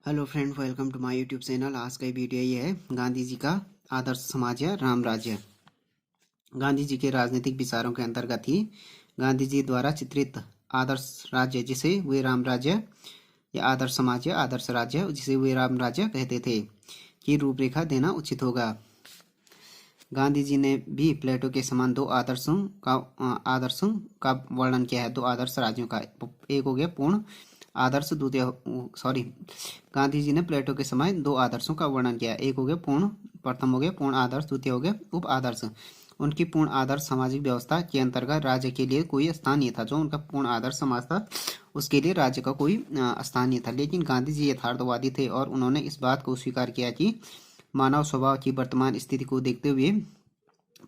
Hello friend, welcome to my YouTube channel. आज का video ये है गांधी जी का आदर्श समाज या राम राज्य। गांधी जी के राजनीतिक विचारों के अंतर्गत ही गांधी जी द्वारा चित्रित आदर्श राज्य, जिसे वे राम राज्य या आदर्श समाज या आदर्श राज्य, जिसे वे राम राज्य कहते थे, की रूपरेखा देना उचित होगा। गांधी जी ने भी प्लेटो के समान दो आदर्शों का वर्णन किया है, दो आदर्श राज्यों का। एक हो गया पूर्ण आदर्श, गांधी जी ने प्लेटो के समय दो आदर्शों का वर्णन किया। एक हो गया प्रथम हो गया पूर्ण आदर्श, द्वितीय हो गया उप आदर्श। उनकी पूर्ण आदर्श सामाजिक व्यवस्था के अंतर्गत राज्य के लिए कोई स्थान नहीं था। जो उनका पूर्ण आदर्श समाज था, उसके लिए राज्य का कोई स्थान नहीं था। लेकिन गांधी जी यथार्थवादी थे और उन्होंने इस बात को स्वीकार किया कि मानव स्वभाव की वर्तमान स्थिति को देखते हुए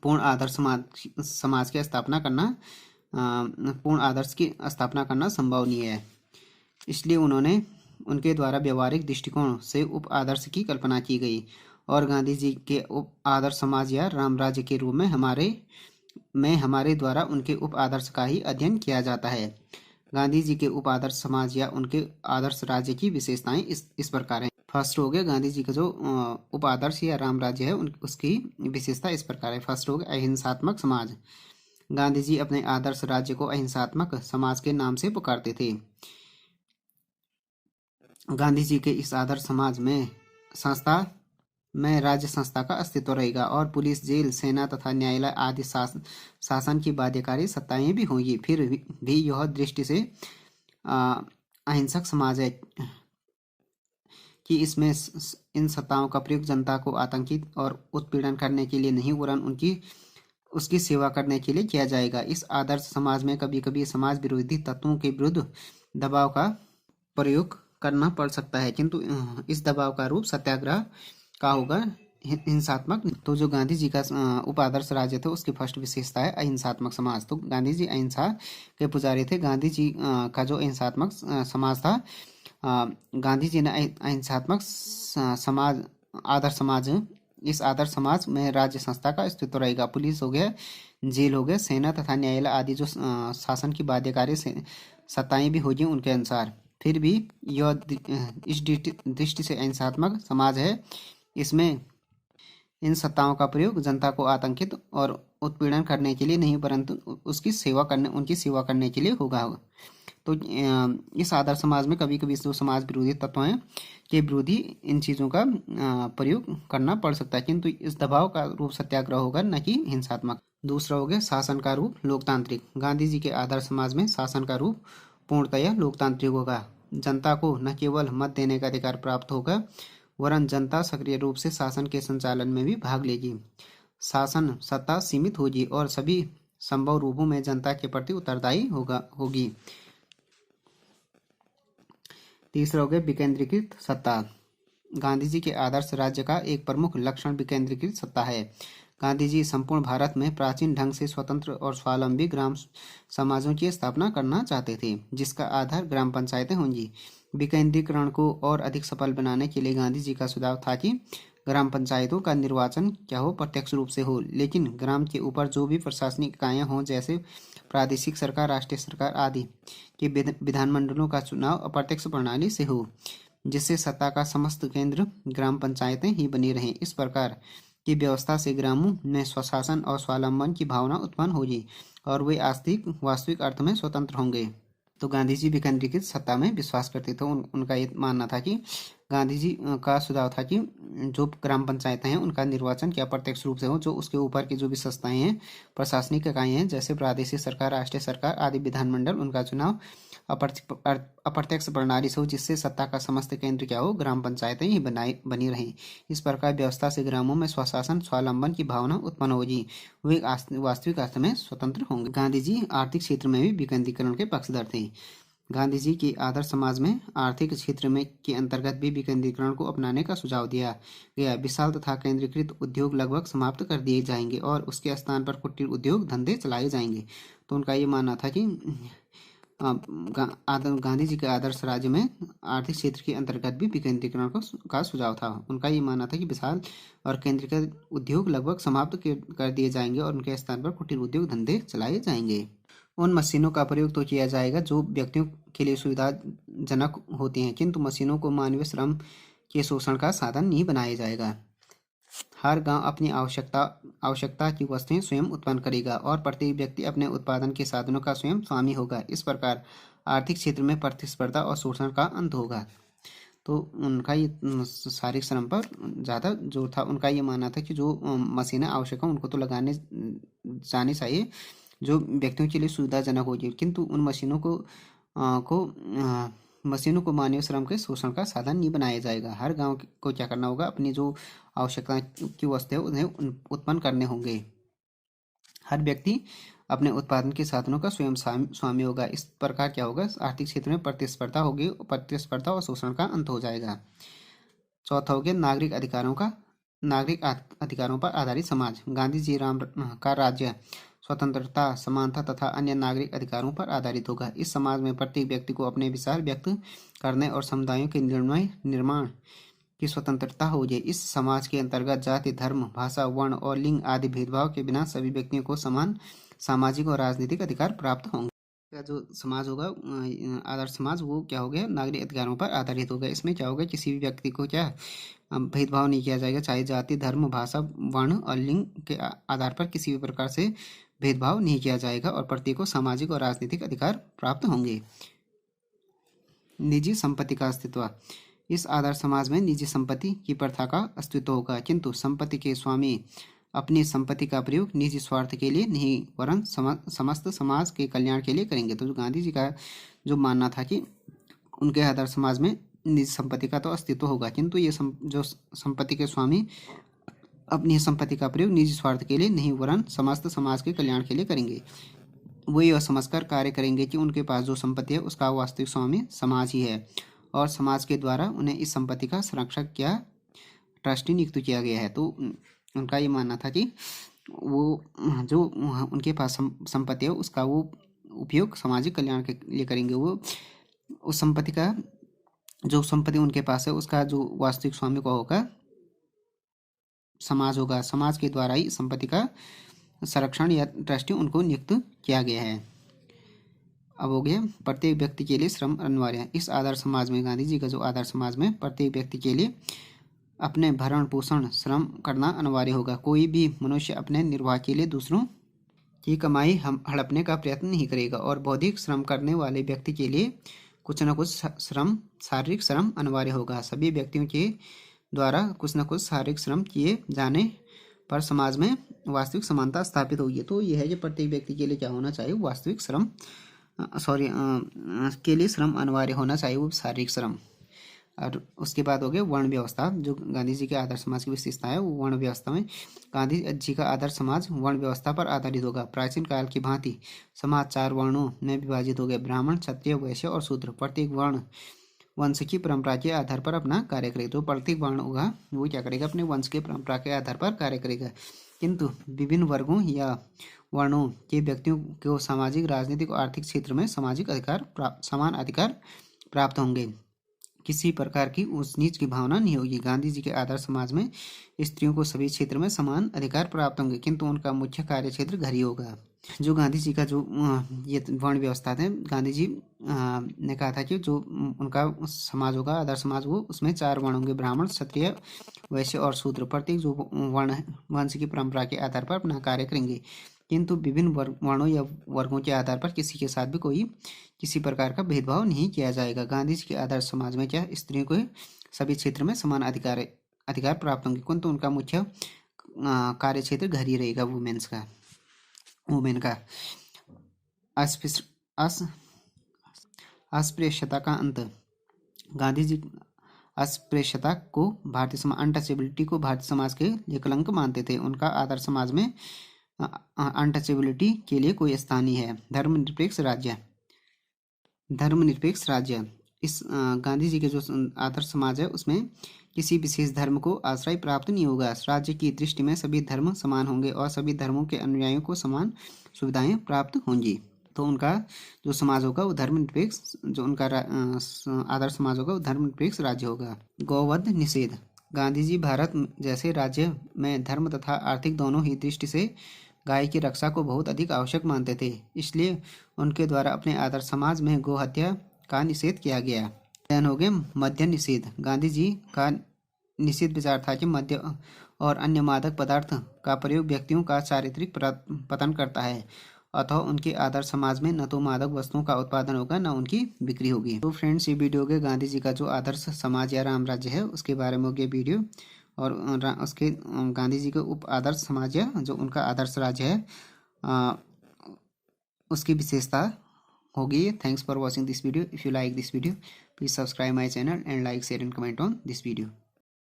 पूर्ण आदर्श समाज की स्थापना करना पूर्ण आदर्श की स्थापना करना संभव नहीं है। इसलिए उनके द्वारा व्यवहारिक दृष्टिकोण से उप आदर्श की कल्पना की गई और गांधी जी के उप आदर्श समाज या राम राज्य के रूप में हमारे द्वारा उनके उप आदर्श का ही अध्ययन किया जाता है। गांधी जी के उप आदर्श समाज या उनके आदर्श राज्य की विशेषताएं इस प्रकार हैं। फर्स्ट हो गया गांधी जी का जो उप आदर्श या राम राज्य है, उसकी विशेषता इस प्रकार है। फर्स्ट हो गया अहिंसात्मक समाज। गांधी जी अपने आदर्श राज्य को अहिंसात्मक समाज के नाम से पुकारते थे। गांधी जी के इस आदर्श समाज में राज्य संस्था का अस्तित्व रहेगा और पुलिस, जेल, सेना तथा न्यायालय आदि शासन की बाध्यकारी सत्ताएं भी होंगी। फिर भी यह दृष्टि से अहिंसक समाज है कि इसमें इन सत्ताओं का प्रयोग जनता को आतंकित और उत्पीड़न करने के लिए नहीं, वरन उसकी सेवा करने के लिए किया जाएगा। इस आदर्श समाज में कभी कभी समाज विरोधी तत्वों के विरुद्ध दबाव का प्रयोग करना पड़ सकता है, किंतु इस दबाव का रूप सत्याग्रह का होगा, हिंसात्मक। तो जो गांधी जी का उप आदर्श राज्य था, उसकी फर्स्ट विशेषता है अहिंसात्मक समाज। तो गांधी जी अहिंसा के पुजारी थे। गांधी जी का जो अहिंसात्मक समाज था, गांधी जी ने अहिंसात्मक समाज आदर्श समाज, इस आदर्श समाज में राज्य संस्था का अस्तित्व रहेगा। पुलिस हो गया, जेल हो गया, सेना तथा न्यायालय आदि जो शासन की बाध्यकारी सत्ताएं भी होगी उनके अनुसार। फिर भी यह इस दृष्टि से अहिंसात्मक समाज है। इसमें इन सत्ताओं का प्रयोग जनता को आतंकित और उत्पीड़न करने के लिए नहीं, परंतु उनकी सेवा करने के लिए होगा। तो इस आदर्श समाज में कभी कभी जो समाज विरोधी तत्व हैं के विरोधी इन चीज़ों का प्रयोग करना पड़ सकता है, किंतु इस दबाव का रूप सत्याग्रह होगा, न कि हिंसात्मक। दूसरा हो गया शासन का रूप लोकतांत्रिक। गांधी जी के आदर्श समाज में शासन का रूप पूर्णतया लोकतांत्रिक होगा। जनता को न केवल मत देने का अधिकार प्राप्त होगा, वरन जनता सक्रिय रूप से शासन के संचालन में भी भाग लेगी। शासन सत्ता सीमित होगी और सभी संभव रूपों में जनता के प्रति उत्तरदायी होगी। तीसरा हो गया विकेंद्रीकृत सत्ता। गांधी जी के आदर्श राज्य का एक प्रमुख लक्षण विकेंद्रीकृत सत्ता है। गांधी जी संपूर्ण भारत में प्राचीन ढंग से स्वतंत्र और स्वावलंबी ग्राम समाजों की स्थापना करना चाहते थे, जिसका आधार ग्राम पंचायतें होंगी। विकेंद्रीकरण को और अधिक सफल बनाने के लिए गांधी जी का सुझाव था कि ग्राम पंचायतों का निर्वाचन क्या हो, प्रत्यक्ष रूप से हो, लेकिन ग्राम के ऊपर जो भी प्रशासनिक इकाइयां हों, जैसे प्रादेशिक सरकार, राष्ट्रीय सरकार आदि के विधानमंडलों का चुनाव अप्रत्यक्ष प्रणाली से हो, जिससे सत्ता का समस्त केंद्र ग्राम पंचायतें ही बनी रहें। इस प्रकार की व्यवस्था से ग्रामों में स्वशासन और स्वावलंबन की भावना उत्पन्न होगी और वे वास्तविक अर्थ में स्वतंत्र होंगे। तो गांधी जी विकेंद्रीकृत सत्ता में विश्वास करते थे। उनका ये मानना था कि गांधी जी का सुझाव था कि जो ग्राम पंचायतें हैं उनका निर्वाचन क्या प्रत्यक्ष रूप से हो, जो उसके ऊपर की जो भी संस्थाएं हैं, प्रशासनिक इकाइयां हैं, जैसे प्रादेशिक सरकार, राष्ट्रीय सरकार आदि विधानमंडल, उनका चुनाव अप्रत्यक्ष प्रणाली से हो, जिससे सत्ता का समस्त केंद्र क्या हो, ग्राम पंचायतें ही बनी रहें। इस प्रकार व्यवस्था से ग्रामों में स्वशासन स्वावलंबन की भावना उत्पन्न होगी, वे वास्तविक अर्थ में स्वतंत्र होंगे। गांधी जी आर्थिक क्षेत्र में भी विकेंद्रीकरण के पक्षधर थे। गांधी जी के आदर्श समाज में आर्थिक क्षेत्र में के अंतर्गत भी विकेंद्रीकरण को अपनाने का सुझाव दिया गया। विशाल तथा केंद्रीकृत उद्योग लगभग समाप्त कर दिए जाएंगे और उसके स्थान पर कुटीर उद्योग धंधे चलाए जाएंगे। तो उनका ये मानना था कि गांधी जी के आदर्श राज्य में आर्थिक क्षेत्र के अंतर्गत भी विकेंद्रीकरण का सुझाव था। उनका ये मानना था कि विशाल और केंद्रीकृत उद्योग लगभग समाप्त कर दिए जाएंगे और उनके स्थान पर कुटीर उद्योग धंधे चलाए जाएंगे। उन मशीनों का प्रयोग तो किया जाएगा जो व्यक्तियों के लिए सुविधाजनक होती हैं, किंतु मशीनों को मानवीय श्रम के शोषण का साधन नहीं बनाया जाएगा। हर गांव अपनी आवश्यकता की वस्तुएं स्वयं उत्पन्न करेगा और प्रत्येक व्यक्ति अपने उत्पादन के साधनों का स्वयं स्वामी होगा। इस प्रकार आर्थिक क्षेत्र में प्रतिस्पर्धा और शोषण का अंत होगा। तो उनका ये शारीरिक श्रम पर ज़्यादा जोर था। उनका ये मानना था कि जो मशीनें आवश्यक हैं उनको तो लगाने जाने चाहिए जो व्यक्तियों के लिए सुविधाजनक होगी, किंतु उन मशीनों को मानवीय श्रम के शोषण का साधन नहीं बनाया जाएगा। हर गांव को क्या करना होगा, अपनी जो आवश्यकता की वस्तु है उन्हें उत्पन्न करने होंगे। हर व्यक्ति अपने उत्पादन के साधनों का स्वयं स्वामी होगा। इस प्रकार क्या होगा, आर्थिक क्षेत्र में प्रतिस्पर्धा होगी, प्रतिस्पर्धा और शोषण का अंत हो जाएगा। चौथा हो गया नागरिक अधिकारों पर आधारित समाज। गांधी जी राम का राज्य स्वतंत्रता, समानता तथा अन्य नागरिक अधिकारों पर आधारित होगा। इस समाज में प्रत्येक व्यक्ति को अपने विचार व्यक्त करने और समुदायों के निर्माण की स्वतंत्रता हो जाए। इस समाज के अंतर्गत जाति, धर्म, भाषा, वर्ण और लिंग आदि भेदभाव के बिना सभी व्यक्तियों को समान सामाजिक और राजनीतिक अधिकार प्राप्त होंगे। का जो समाज होगा आदर्श समाज, वो क्या हो गया, नागरिक अधिकारों पर आधारित होगा। इसमें क्या होगा, किसी भी व्यक्ति को क्या भेदभाव नहीं किया जाएगा, चाहे जाति, धर्म, भाषा, वर्ण और लिंग के आधार पर किसी भी प्रकार से भेदभाव नहीं किया जाएगा और प्रत्येक को सामाजिक और राजनीतिक अधिकार प्राप्त होंगे। निजी संपत्ति का अस्तित्व। इस आदर्श समाज में निजी संपत्ति की प्रथा का अस्तित्व होगा, किंतु संपत्ति के स्वामी अपनी संपत्ति का प्रयोग निजी स्वार्थ के लिए नहीं वरन समस्त समाज के कल्याण के लिए करेंगे। तो जो गांधी जी का जो मानना था कि उनके आदर्श समाज में निजी संपत्ति का तो अस्तित्व होगा, किंतु ये जो संपत्ति के स्वामी अपनी संपत्ति का प्रयोग निजी स्वार्थ के लिए नहीं वरन समस्त समाज के कल्याण के लिए करेंगे। वो यह समझकर कार्य करेंगे कि उनके पास जो संपत्ति है उसका वास्तविक स्वामी समाज ही है और समाज के द्वारा उन्हें इस संपत्ति का संरक्षक या ट्रस्टी नियुक्त किया गया है। तो उनका ये मानना था कि वो जो उनके पास संपत्ति है उसका वो उपयोग सामाजिक कल्याण के लिए करेंगे। वो उस संपत्ति का जो संपत्ति उनके पास है उसका जो वास्तविक स्वामी को होगा समाज होगा। समाज के द्वारा ही संपत्ति का संरक्षण या ट्रस्टी उनको नियुक्त किया गया है। अब हो गया प्रत्येक व्यक्ति के लिए श्रम अनिवार्य है। इस आदर्श समाज में, गांधी जी का जो आदर्श समाज में, प्रत्येक व्यक्ति के लिए अपने भरण पोषण श्रम करना अनिवार्य होगा। कोई भी मनुष्य अपने निर्वाह के लिए दूसरों की कमाई हड़पने का प्रयत्न नहीं करेगा और बौद्धिक श्रम करने वाले व्यक्ति के लिए कुछ न कुछ श्रम, शारीरिक श्रम अनिवार्य होगा। सभी व्यक्तियों के द्वारा कुछ न कुछ शारीरिक श्रम किए जाने पर समाज में वास्तविक समानता स्थापित होगी। तो यह है कि प्रत्येक व्यक्ति के लिए क्या होना चाहिए, वास्तविक श्रम के लिए श्रम अनिवार्य होना चाहिए, वो शारीरिक श्रम। और उसके बाद हो गया वर्ण व्यवस्था। जो गांधी जी के आदर्श समाज की विशेषता है वो वर्ण व्यवस्था में, गांधी जी का आदर्श समाज वर्ण व्यवस्था पर आधारित होगा। प्राचीन काल की भांति समाज 4 वर्णों में विभाजित हो गया, ब्राह्मण, क्षत्रिय, वैश्य और शूद्र। प्रत्येक वर्ण वंश की परंपरा के आधार पर अपना कार्य करेगा। तो प्रत्येक वर्ण होगा वो क्या करेगा, अपने वंश के परंपरा के आधार पर कार्य करेगा, किंतु विभिन्न वर्गों या वर्णों के व्यक्तियों को सामाजिक, राजनीतिक और आर्थिक क्षेत्र में समान अधिकार प्राप्त होंगे। किसी प्रकार की ऊंच नीच की भावना नहीं होगी। गांधी जी के आदर्श समाज में स्त्रियों को सभी क्षेत्र में समान अधिकार प्राप्त होंगे, किंतु उनका मुख्य कार्य क्षेत्र घर ही होगा। जो गांधी जी का जो ये वर्ण व्यवस्था थे, गांधी जी ने कहा था कि जो उनका समाज होगा आदर्श समाज, वो उसमें 4 वर्ण होंगे, ब्राह्मण, क्षत्रिय, वैश्य और शूद्र। प्रत्येक जो वर्ण वंश की परंपरा के आधार पर अपना कार्य करेंगे, किंतु विभिन्न वर्णों या वर्गों के आधार पर किसी के साथ भी कोई किसी प्रकार का भेदभाव नहीं किया जाएगा। गांधी जी के आदर्श समाज में क्या, स्त्रियों को सभी क्षेत्र में समान अधिकार प्राप्त होंगे, किंतु उनका मुख्य कार्य क्षेत्र घर ही रहेगा, वुमेन का। अस्पृश्यता का अंत। गांधी जी अस्पृश्यता को भारतीय समाज, अनटचेबिलिटी को भारतीय समाज के लिए कलंक मानते थे। उनका आदर्श समाज में अनटचेबिलिटी के लिए कोई स्थान नहीं है। धर्मनिरपेक्ष राज्य। इस गांधी जी के जो आदर्श समाज है उसमें किसी विशेष धर्म को आश्रय प्राप्त नहीं होगा। राज्य की दृष्टि में सभी धर्म समान होंगे और सभी धर्मों के अनुयायियों को समान सुविधाएं प्राप्त होंगी। तो उनका जो समाज होगा वो धर्मनिरपेक्ष, जो उनका आदर्श समाज होगा वो धर्मनिरपेक्ष राज्य होगा। गौवध निषेध। गांधी जी भारत जैसे राज्य में धर्म तथा आर्थिक दोनों ही दृष्टि से गाय की रक्षा को बहुत अधिक आवश्यक मानते थे, इसलिए उनके द्वारा अपने आदर्श समाज में गो हत्या का निषेध किया गया। ध्यान हो गए मद्य निषेध। गांधी जी का निश्चित विचार था कि मद्य और अन्य मादक पदार्थ का प्रयोग व्यक्तियों का चारित्रिक पतन करता है, अतः उनके आदर्श समाज में न तो मादक वस्तुओं का उत्पादन होगा न उनकी बिक्री होगी। तो फ्रेंड्स, ये वीडियो के गांधी जी का जो आदर्श समाज या राम राज्य है उसके बारे में हो गया वीडियो, और उसके गांधी जी के उप आदर्श समाज या जो उनका आदर्श राज्य है उसकी विशेषता होगी। Thanks for watching this video. If you like this video, please subscribe my channel and like, share and comment on this video.